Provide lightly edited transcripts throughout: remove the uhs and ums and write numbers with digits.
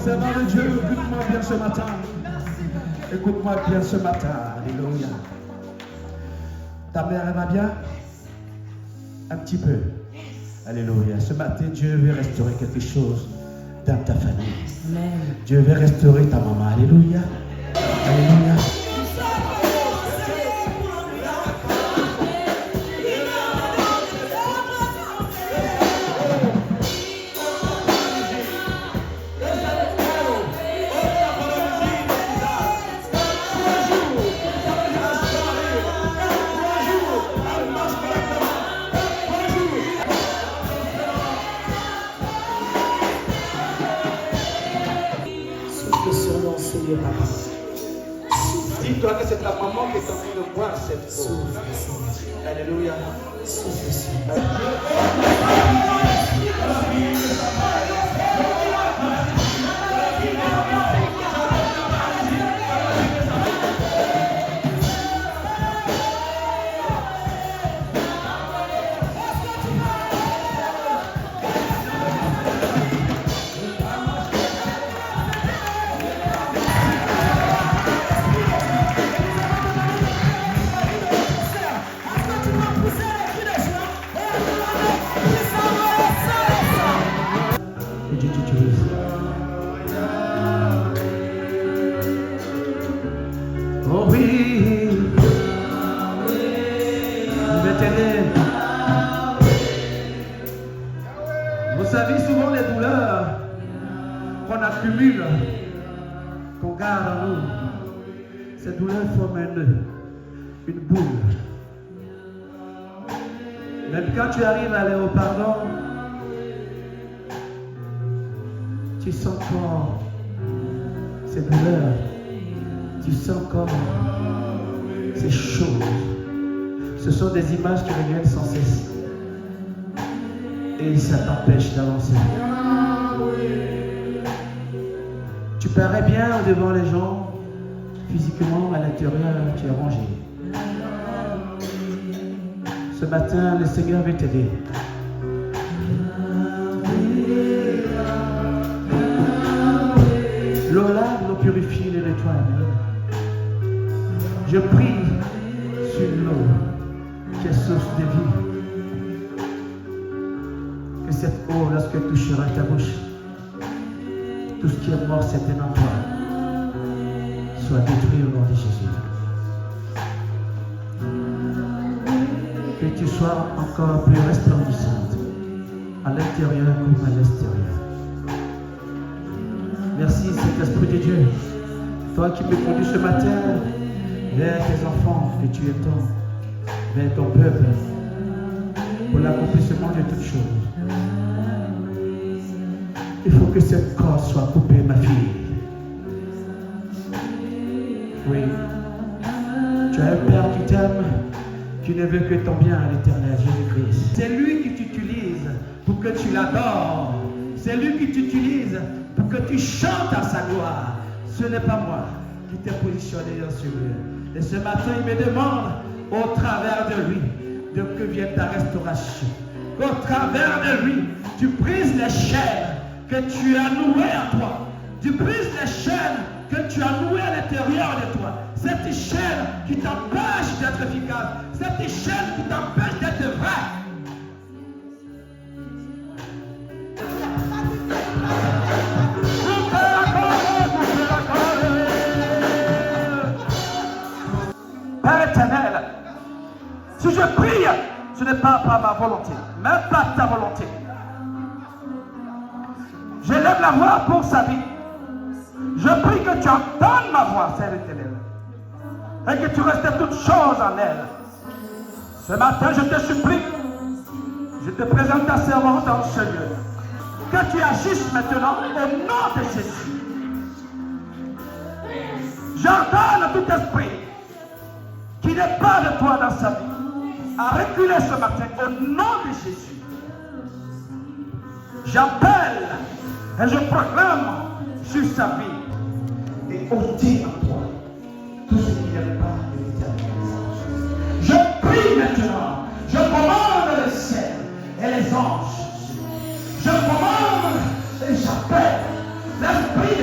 servant de Dieu, écoute-moi bien ce matin. Écoute-moi bien ce matin. Alléluia. Ta mère, elle va bien? Un petit peu. Alléluia. Ce matin, Dieu veut restaurer quelque chose dans ta famille. Amen. Dieu veut restaurer ta maman. Alléluia. Alléluia. Dis-toi que c'est ta maman qui est en train de boire cette eau. Alléluia. Oh oui, l'éternel. Vous savez souvent les douleurs qu'on accumule, qu'on garde en nous. Ces douleurs forment une boule. Même quand tu arrives à aller au pardon, tu sens encore ces douleurs. Tu sens comme ces choses. Ce sont des images qui reviennent sans cesse. Et ça t'empêche d'avancer. Tu parais bien devant les gens. Physiquement, à l'intérieur, tu es rangé. Ce matin, le Seigneur veut t'aider. L'eau lave, l'eau purifie, les nettoie. Je prie sur l'eau qui est source de vie. Que cette eau, lorsqu'elle touchera ta bouche, tout ce qui est mort, c'était en toi, soit détruit au nom de Jésus. Que tu sois encore plus resplendissante à l'intérieur comme à l'extérieur. Merci, Saint-Esprit de Dieu. Toi qui me conduis ce matin vers tes enfants que tu étends, vers ton peuple, pour l'accomplissement de toutes choses. Il faut que cette corde soit coupée, ma fille. Oui. Tu as un Père qui t'aime, qui ne veut que ton bien à l'Éternel, Jésus-Christ. C'est lui qui t'utilise pour que tu l'adores. C'est lui qui t'utilise pour que tu chantes à sa gloire. Ce n'est pas moi qui t'ai positionné dans ce lieu. Et ce matin, il me demande, au travers de lui, de que vienne ta restauration. Au travers de lui, tu brises les chaînes que tu as nouées en toi. Tu brises les chaînes que tu as nouées à l'intérieur de toi. Cette chaîne qui t'empêche d'être efficace. Cette chaîne qui t'empêche d'être vrai. Père éternel, si je prie, ce n'est pas par ma volonté, mais par ta volonté. J'élève la voix pour sa vie. Je prie que tu entendes ma voix, Seigneur éternel, et que tu restes toutes choses en elle. Ce matin, je te supplie, je te présente ta servante dans ce lieu. Que tu agisses maintenant au nom de Jésus. J'ordonne à tout esprit qui n'est pas de toi dans sa vie à reculer ce matin au nom de Jésus. J'appelle et je proclame sur sa vie et ôter en toi tout ce qui n'est pas de l'Éternel. Je prie maintenant, je commande le ciel et les anges. Je commande et j'appelle l'esprit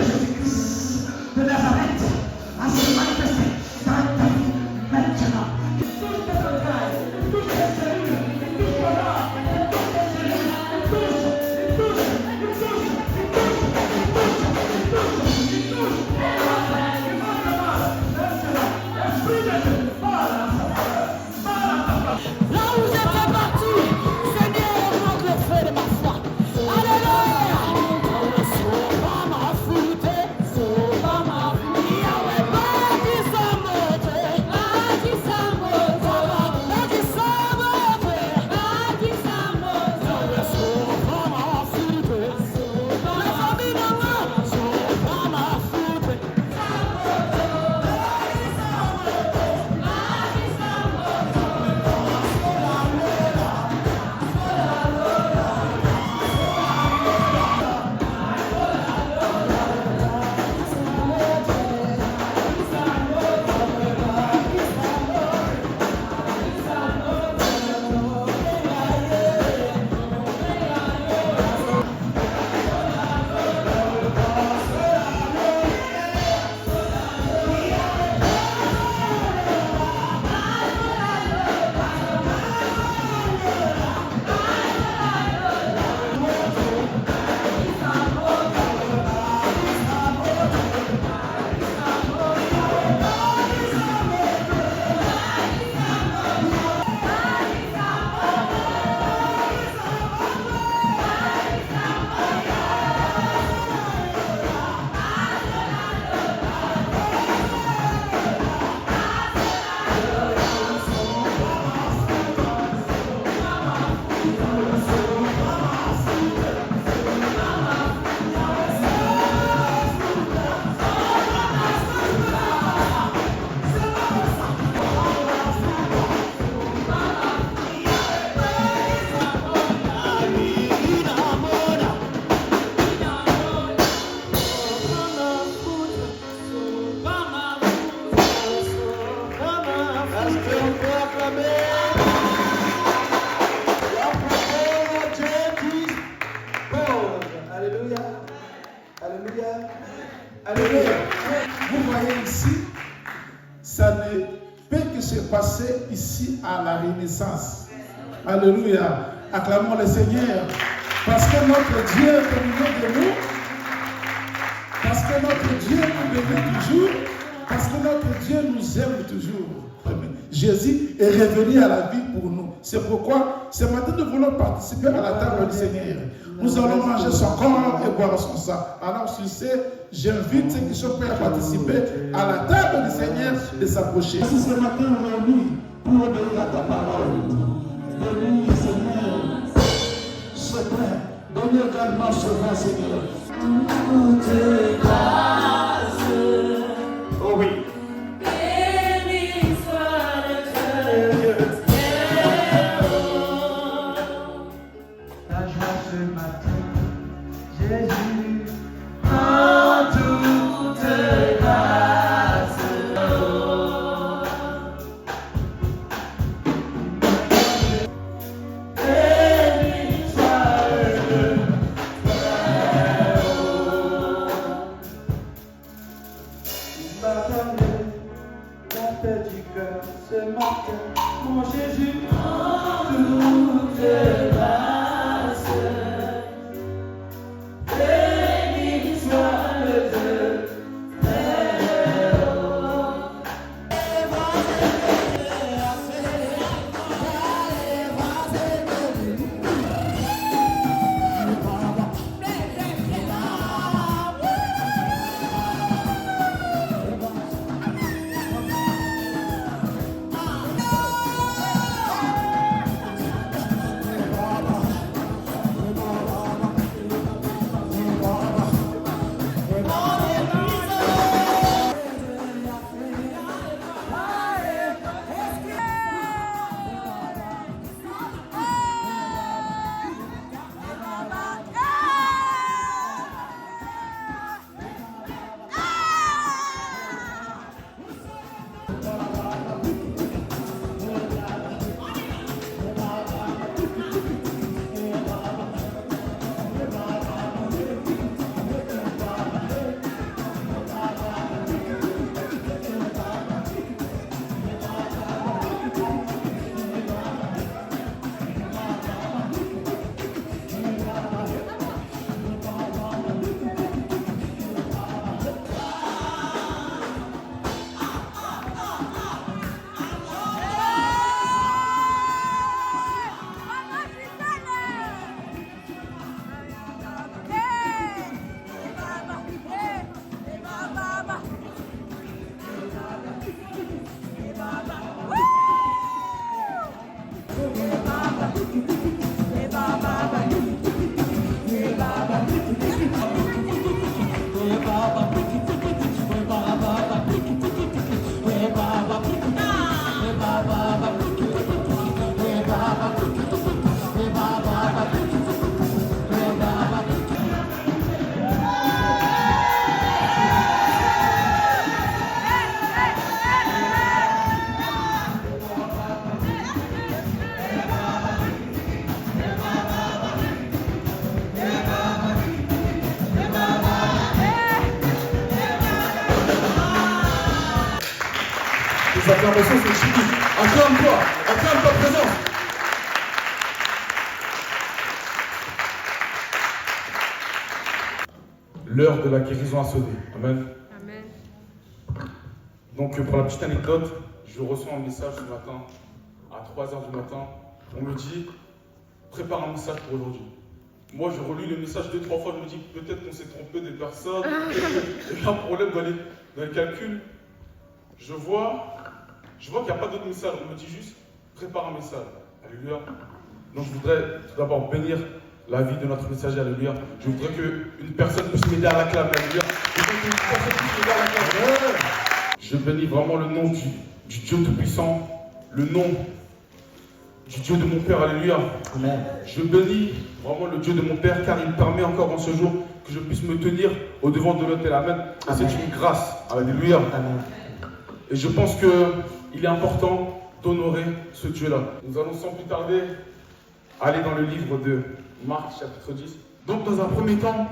Alléluia. Vous voyez ici, ça ne peut que se passer ici à la Renaissance. Alléluia. Acclamons le Seigneur. Parce que notre Dieu est au milieu de nous. Parce que notre Dieu nous bénit toujours. Parce que notre Dieu nous aime toujours. Jésus est revenu à la vie pour nous. C'est pourquoi ce matin nous voulons participer à la table du Seigneur. Nous allons manger son corps et boire son sang. Alors sur ce, j'invite ceux qui sont prêts à participer à la table du Seigneur de s'approcher. Si ce matin réunis pour obéir à ta parole, bénis Seigneur ce pain, donnez également ce vin Seigneur. Toute grâce. Oh oui. Les acclamations sont chiquies. Acclame ta présence. L'heure de la guérison a sonné. Amen. Amen. Donc pour la petite anecdote, je reçois un message ce matin, à 3h du matin. On me dit, prépare un message pour aujourd'hui. Moi, je relis le message 2-3 fois, je me dis, peut-être qu'on s'est trompé des personnes. Il y a un problème dans les calculs. Je vois qu'il n'y a pas d'autre message. On me dit juste, prépare un message. Alléluia. Donc je voudrais tout d'abord bénir la vie de notre messager. Alléluia. Je voudrais qu'une personne puisse m'aider à l'acclamer. Alléluia. Je voudrais qu'une personne puisse m'aider à l'acclamer. Je bénis vraiment le nom du Dieu Tout-Puissant, le nom du Dieu de mon Père. Alléluia. Amen. Je bénis vraiment le Dieu de mon Père, car il permet encore en ce jour que je puisse me tenir au devant de l'autel. Amen. C'est une grâce. Alléluia. Amen. Et je pense qu'il est important d'honorer ce Dieu-là. Nous allons sans plus tarder aller dans le livre de Marc chapitre 10. Donc dans un premier temps,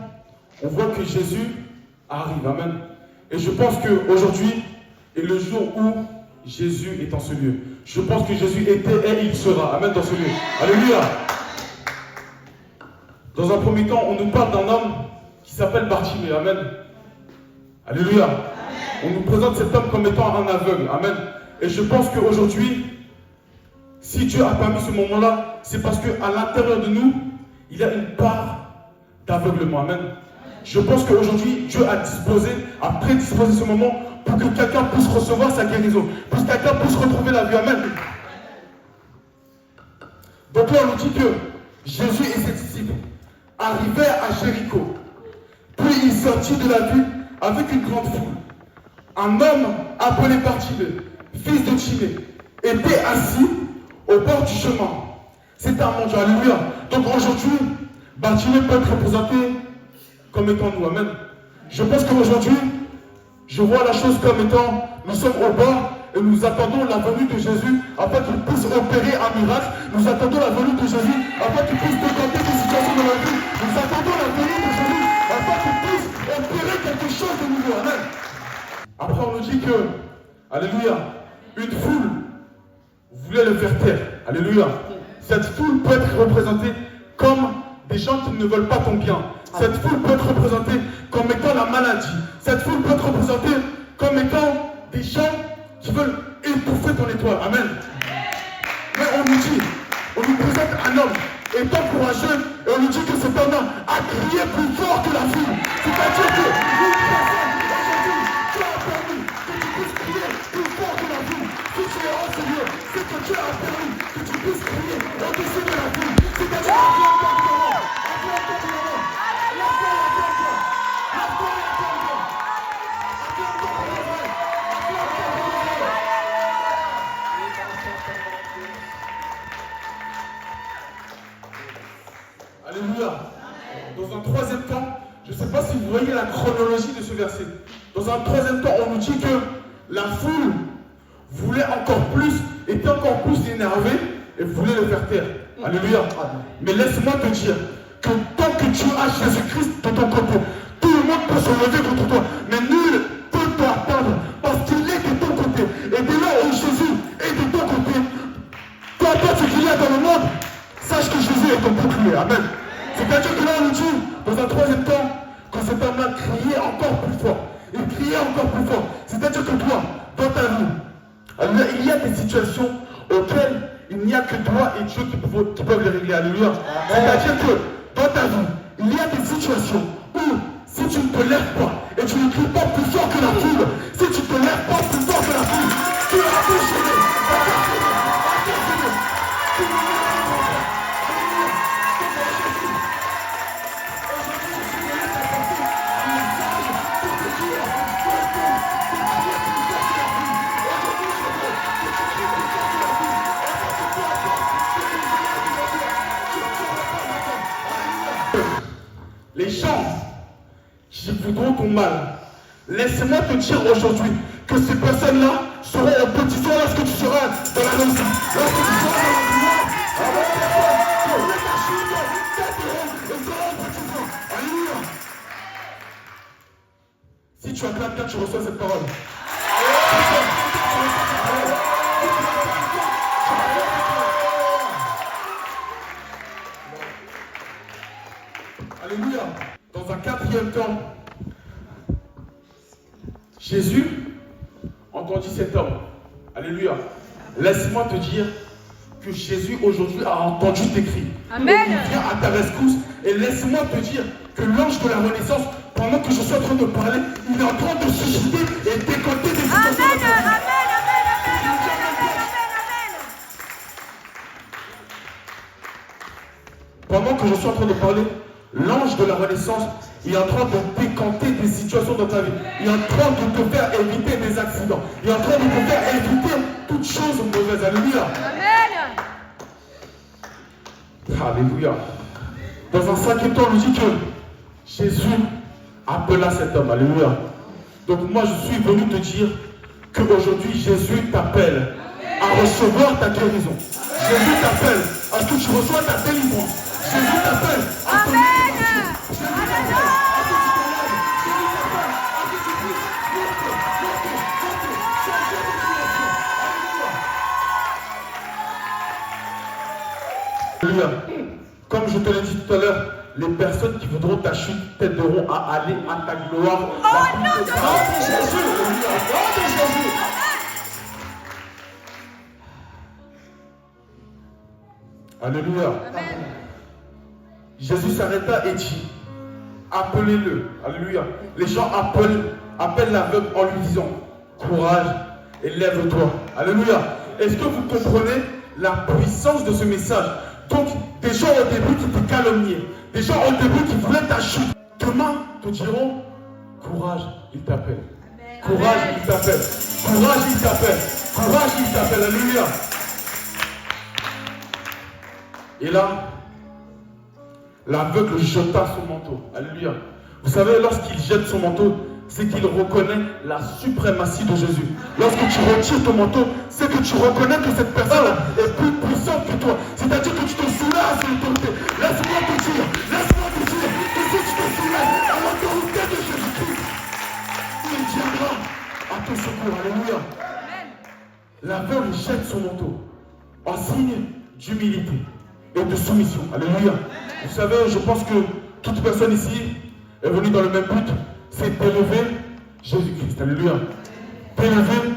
on voit que Jésus arrive. Amen. Et je pense qu'aujourd'hui est le jour où Jésus est en ce lieu. Je pense que Jésus était et il sera. Amen, dans ce lieu. Alléluia. Dans un premier temps, on nous parle d'un homme qui s'appelle Bartimée. Amen. Alléluia. On nous présente cet homme comme étant un aveugle. Amen. Et je pense qu'aujourd'hui, si Dieu a permis ce moment-là, c'est parce qu'à l'intérieur de nous, il y a une part d'aveuglement. Amen. Je pense qu'aujourd'hui, Dieu a prédisposé ce moment pour que quelqu'un puisse recevoir sa guérison, pour que quelqu'un puisse retrouver la vie. Amen. Donc là, on nous dit que Jésus et ses disciples arrivèrent à Jéricho. Puis il sortit de la ville avec une grande foule. Un homme appelé Bartimée, fils de Timée, était assis au bord du chemin. C'était un mendiant. Alléluia. Donc aujourd'hui, Bartimée peut être représenté comme étant nous. Amen. Je pense qu'aujourd'hui, je vois la chose comme étant, nous sommes au bas et nous attendons la venue de Jésus afin qu'il puisse opérer un miracle. Nous attendons la venue de Jésus afin qu'il puisse décanter des situations de la vie. Nous attendons la venue de Jésus afin qu'il puisse opérer quelque chose de nouveau. Amen. Après on nous dit que, alléluia, une foule voulait le faire taire. Alléluia. Cette foule peut être représentée comme des gens qui ne veulent pas ton bien. Cette foule peut être représentée comme étant la maladie. Cette foule peut être représentée comme étant des gens qui veulent étouffer ton étoile. Amen. Mais on nous présente un homme étant courageux et on nous dit que cet homme a crié plus fort que la foule. C'est-à-dire que une personne aujourd'hui, Dieu a permis que tu puisses crier plus fort que la foule. Si tu es en Seigneur, c'est que Dieu a permis que tu puisses crier au-dessus de la foule. C'est-à-dire alléluia. Dans un troisième temps, je ne sais pas si vous voyez la chronologie de ce verset. Dans un troisième temps, on nous dit que la foule voulait encore plus, était encore plus énervée et voulait le faire taire. Alléluia. Mais laisse-moi te dire que tant que tu as Jésus-Christ de ton côté, tout le monde peut se lever contre toi, mais nul peut t'atteindre parce qu'il est de ton côté. Et dès là où Jésus est de ton côté, peu importe ce qu'il y a dans le monde, sache que Jésus est ton bouclier. Amen. C'est-à-dire que là on nous dit, dans un troisième temps, quand cet homme-là criait encore plus fort, il criait encore plus fort. C'est-à-dire que toi, dans ta vie, il y a des situations auxquelles il n'y a que toi et Dieu qui peuvent les régler. Alléluia. C'est-à-dire que dans ta vie, il y a des situations où si tu ne te lèves pas et tu ne cries pas plus fort que la foule, si tu ne te lèves pas plus fort que la foule, tu vas déchaîner. Les gens qui voudront ton mal, laisse-moi te dire aujourd'hui que ces personnes-là seront au petit soin lorsque tu seras dans la réussite. Lorsque tu seras dans la gloire, alléluia. Si tu acclames bien, tu reçois cette parole. Alléluia. Dans un quatrième temps, Jésus entendit cet homme. Alléluia. Laisse-moi te dire que Jésus aujourd'hui a entendu tes cris. Amen. Il vient à ta rescousse. Et laisse-moi te dire que l'ange de la renaissance, pendant que je suis en train de parler, il est en train de susciter et décoter des situations. Amen. Pendant que je suis en train de parler, l'ange de la renaissance est en train de décanter des situations dans ta vie. Il est en train de te faire éviter des accidents. Il est en train de te faire éviter toutes choses mauvaises. Alléluia. Amen. Alléluia. Dans un cinquième temps, on nous dit que Jésus appela cet homme. Alléluia. Donc moi, je suis venu te dire qu'aujourd'hui, Jésus t'appelle à recevoir ta guérison. Jésus t'appelle à ce que tu reçois ta délivrance. Jésus t'appelle à ton libération. Jésus t'appelle à ce que tu te lèves. Jésus t'appelle les personnes qui voudront ta chute t'aideront à aller à ta gloire. Nom de Jésus. Nom de Jésus. Alléluia. Jésus s'arrêta et dit, appelez-le. Alléluia. Les gens appellent l'aveugle en lui disant, courage et lève-toi. Alléluia. Est-ce que vous comprenez la puissance de ce message? Donc, des gens au début qui te calomniaient, des gens au début qui voulaient ta chute, demain te diront, courage, il t'appelle. Courage, il t'appelle. Courage, il t'appelle. Courage, il t'appelle. Alléluia. Et là, l'aveugle jeta son manteau. Alléluia. Vous savez, lorsqu'il jette son manteau, c'est qu'il reconnaît la suprématie de Jésus. Lorsque tu retires ton manteau, c'est que tu reconnais que cette personne est plus puissante que toi. C'est-à-dire que tu te soulèves à son autorité. Laisse-moi te dire que si tu te soulèves à l'autorité de Jésus-Christ, il viendra à ton secours. Alléluia. L'aveugle jette son manteau en signe d'humilité et de soumission. Alléluia. Vous savez, je pense que toute personne ici est venue dans le même but, c'est d'élever Jésus-Christ. Alléluia. D'élever,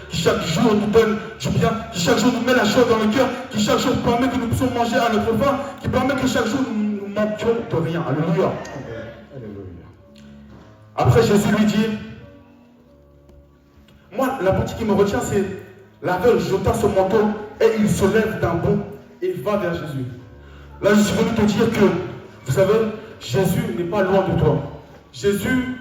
qui chaque jour nous donne du bien, qui chaque jour nous met la joie dans le cœur, qui chaque jour permet que nous puissions manger à notre faim, qui permet que chaque jour nous manquions de rien. Alléluia. Après, Jésus lui dit, moi, la partie qui me retient, c'est l'aveugle jeta son manteau et il se lève d'un bond et va vers Jésus. Là, je suis venu te dire que, vous savez, Jésus n'est pas loin de toi. Jésus,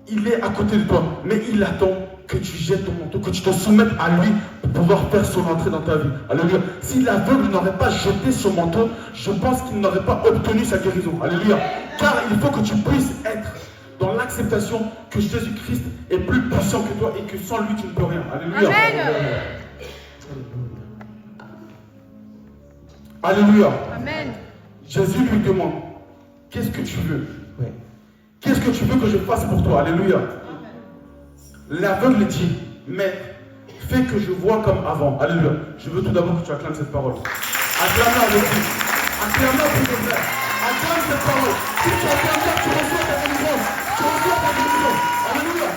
il est à côté de toi, mais il attend que tu jettes ton manteau, que tu te soumettes à lui pour pouvoir faire son entrée dans ta vie. Alléluia. Si l'aveugle n'aurait pas jeté son manteau, je pense qu'il n'aurait pas obtenu sa guérison. Alléluia. Car il faut que tu puisses être dans l'acceptation que Jésus-Christ est plus puissant que toi et que sans lui tu ne peux rien. Alléluia. Amen. Alléluia. Amen. Jésus lui demande, qu'est-ce que tu veux? Qu'est-ce que tu veux que je fasse pour toi? Alléluia. L'aveugle dit, Maître, fais que je vois comme avant. Alléluia. Je veux tout d'abord que tu acclames cette parole. Acclame-la avec lui. Acclame-la pour tes frères. Acclame cette parole. Si tu acclames ça, tu reçois ta délivrance. Tu reçois ta délivrance. Alléluia.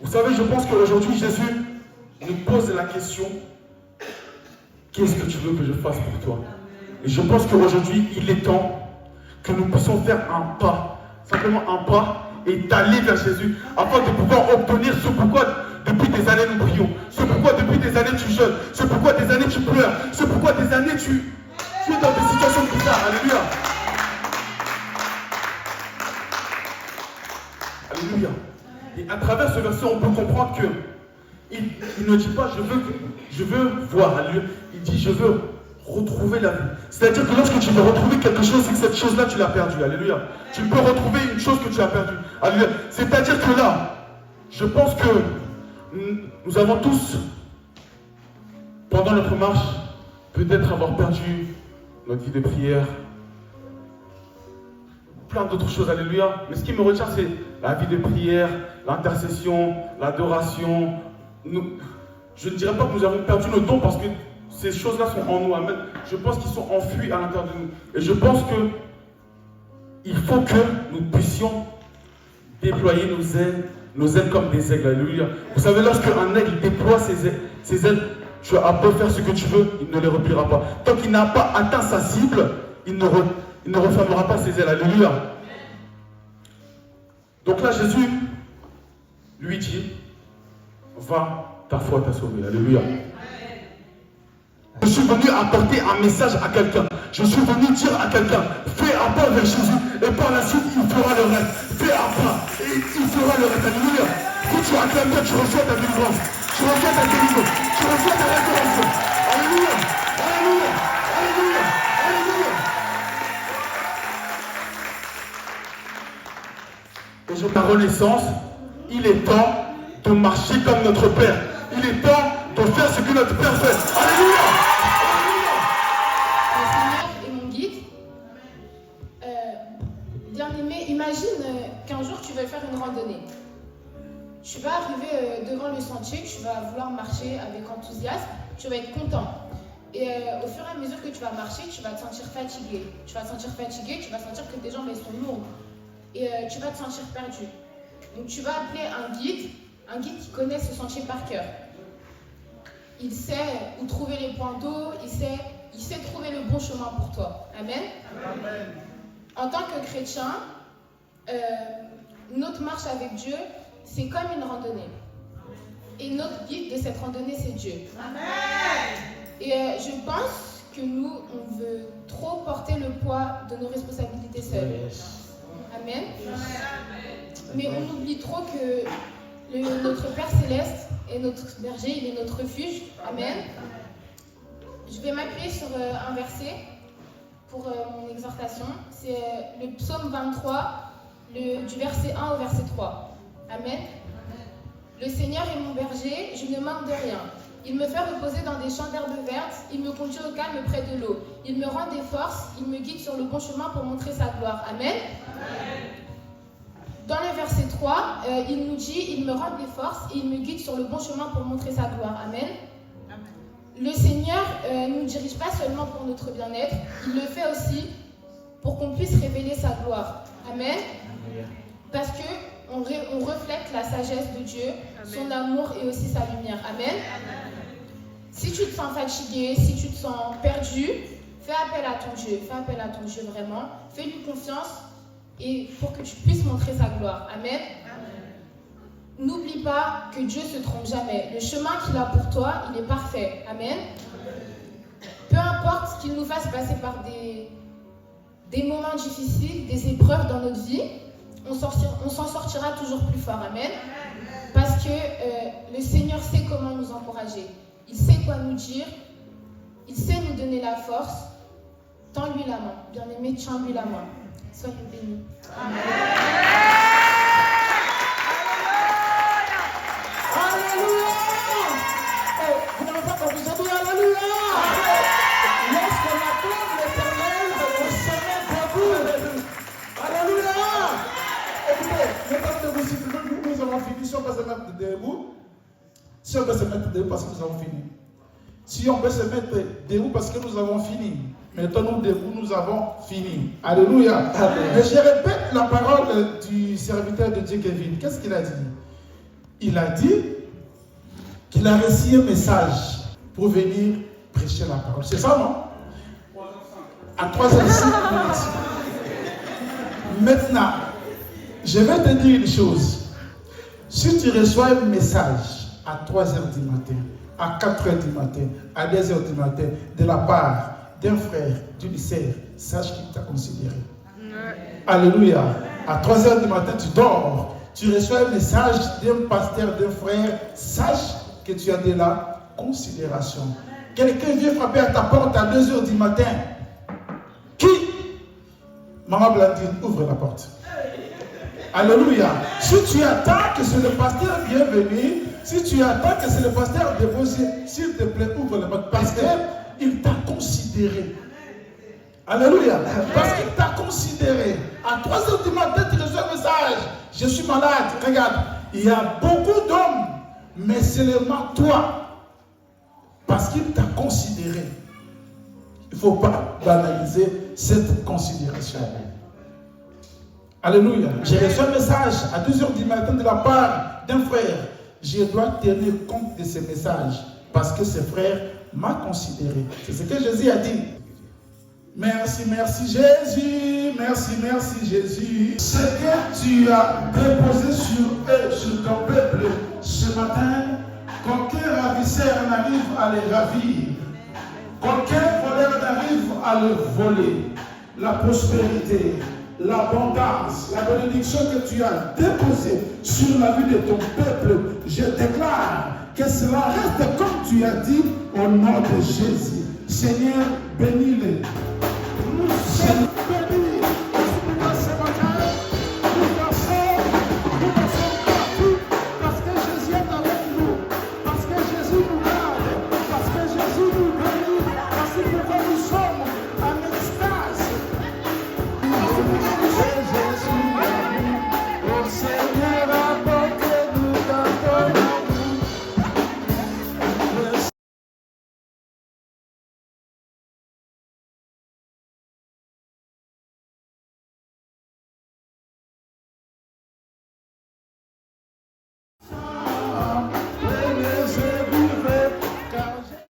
Vous savez, je pense qu'aujourd'hui, Jésus nous pose la question, qu'est-ce que tu veux que je fasse pour toi? Et je pense qu'aujourd'hui, il est temps que nous puissions faire un pas, simplement un pas, et d'aller vers Jésus, afin de pouvoir obtenir ce pourquoi depuis des années nous prions, ce pourquoi depuis des années tu jeûnes, ce pourquoi des années tu pleures, ce pourquoi des années tu es dans des situations bizarres. Alléluia. Alléluia. Et à travers ce verset, on peut comprendre que il ne dit pas je veux voir. Alléluia. Il dit je veux retrouver la vie. C'est-à-dire que lorsque tu veux retrouver quelque chose, c'est que cette chose-là, tu l'as perdue. Alléluia. Tu peux retrouver une chose que tu as perdue. Alléluia. C'est-à-dire que là, je pense que nous avons tous, pendant notre marche, peut-être avoir perdu notre vie de prière, plein d'autres choses. Alléluia. Mais ce qui me retient, c'est la vie de prière, l'intercession, l'adoration. Je ne dirais pas que nous avons perdu nos dons parce que ces choses-là sont en nous. Amen. Je pense qu'ils sont enfouis à l'intérieur de nous. Et je pense que il faut que nous puissions déployer nos ailes comme des aigles. Alléluia. Vous savez, lorsque un aigle déploie ses ailes, tu as beau faire ce que tu veux, il ne les repliera pas. Tant qu'il n'a pas atteint sa cible, il ne refermera pas ses ailes. Alléluia. Donc là, Jésus lui dit, va, ta foi t'a sauvé. Alléluia. Je suis venu apporter un message à quelqu'un. Je suis venu dire à quelqu'un, fais un pas vers Jésus et par la suite il fera le reste. Fais un pas et il fera le reste. Alléluia. Si tu acclames Dieu, tu reçois ta délivrance. Tu reçois ta guérison. Tu reçois ta restauration. Alléluia. Alléluia. Alléluia. Alléluia. Et je la renaissance, il est temps de marcher comme notre Père. Il est temps de faire ce que notre Père fait. Alléluia. Bien-aimé, imagine qu'un jour tu veux faire une randonnée. Tu vas arriver devant le sentier, tu vas vouloir marcher avec enthousiasme, tu vas être content. Et au fur et à mesure que tu vas marcher, tu vas te sentir fatigué. Tu vas sentir que tes jambes elles sont lourdes. Et tu vas te sentir perdu. Donc tu vas appeler un guide qui connaît ce sentier par cœur. Il sait où trouver les points d'eau, il sait trouver le bon chemin pour toi. Amen. Amen. En tant que chrétien, notre marche avec Dieu, c'est comme une randonnée. Et notre guide de cette randonnée, c'est Dieu. Amen. Et je pense que nous, on veut trop porter le poids de nos responsabilités seuls. Amen. Mais on oublie trop que notre Père Céleste est notre berger, il est notre refuge. Amen. Je vais m'appuyer sur un verset pour mon exhortation. C'est le psaume 23, du verset 1 au verset 3. Amen. Le Seigneur est mon berger, je ne manque de rien. Il me fait reposer dans des champs d'herbes vertes, il me conduit au calme près de l'eau. Il me rend des forces, il me guide sur le bon chemin pour montrer sa gloire. Amen. Dans le verset 3, il nous dit, il me rend des forces et il me guide sur le bon chemin pour montrer sa gloire. Amen. Le Seigneur ne nous dirige pas seulement pour notre bien-être, il le fait aussi pour qu'on puisse révéler sa gloire. Amen. Parce qu'on reflète la sagesse de Dieu, son amour et aussi sa lumière. Amen. Si tu te sens fatigué, si tu te sens perdu, fais appel à ton Dieu vraiment. Fais-lui confiance et pour que tu puisses montrer sa gloire. Amen. N'oublie pas que Dieu ne se trompe jamais. Le chemin qu'il a pour toi, il est parfait. Amen. Peu importe qu'il nous fasse passer par des moments difficiles, des épreuves dans notre vie, on s'en sortira toujours plus fort. Amen. Parce que le Seigneur sait comment nous encourager. Il sait quoi nous dire. Il sait nous donner la force. Tends-lui la main. Bien-aimé, tiens-lui la main. Soyez bénis. Amen. Alléluia. Vous n'avez pas compris, j'ai dit Alléluia. Lorsqu'on acclame l'Éternel, on se met debout. Alléluia. Écoutez, mesdames et messieurs, nous avons fini. Si on peut se mettre debout, si on peut se mettre debout parce que nous avons fini. Si on peut se mettre debout parce que nous avons fini. Mettons-nous debout, nous avons fini. Alléluia. Et je répète la parole du serviteur de Dieu Kevin. Qu'est-ce qu'il a dit? Il a dit qu'il a reçu un message pour venir prêcher la parole. C'est ça, non? À 3h05 minutes. Maintenant, je vais te dire une chose. Si tu reçois un message à 3h du matin, à 4h du matin, à 10h du matin, de la part d'un frère, d'une sœur, sache qu'il t'a considéré. Alléluia. À 3h du matin, tu dors. Tu reçois un message d'un pasteur, d'un frère, sache que tu as de la considération. Quelqu'un vient frapper à ta porte à 2h du matin. Qui? Maman Blandine, ouvre la porte. Alléluia. Si tu attends que c'est le pasteur vienne venir, si tu attends que c'est le pasteur déposé, s'il te plaît, ouvre la porte. Parce qu'il t'a considéré. Alléluia. Parce qu'il t'a considéré. À 3h du matin, tu reçois un message. Je suis malade. Regarde, il y a beaucoup d'hommes, mais seulement toi. Parce qu'il t'a considéré. Il ne faut pas banaliser cette considération. Alléluia. J'ai reçu un message à 2h du matin de la part d'un frère. Je dois tenir compte de ce message parce que ce frère m'a considéré. C'est ce que Jésus a dit. Merci, merci Jésus. Merci, merci Jésus. Ce que tu as déposé sur eux, sur ton peuple, ce matin, qu'aucun ravisseur n'arrive à les ravir. Qu'aucun voleur n'arrive à le voler. La prospérité, l'abondance, la bénédiction que tu as déposée sur la vie de ton peuple, je déclare que cela reste comme tu as dit au nom de Jésus. Seigneur, bénis-les. Seigneur, bénis-les.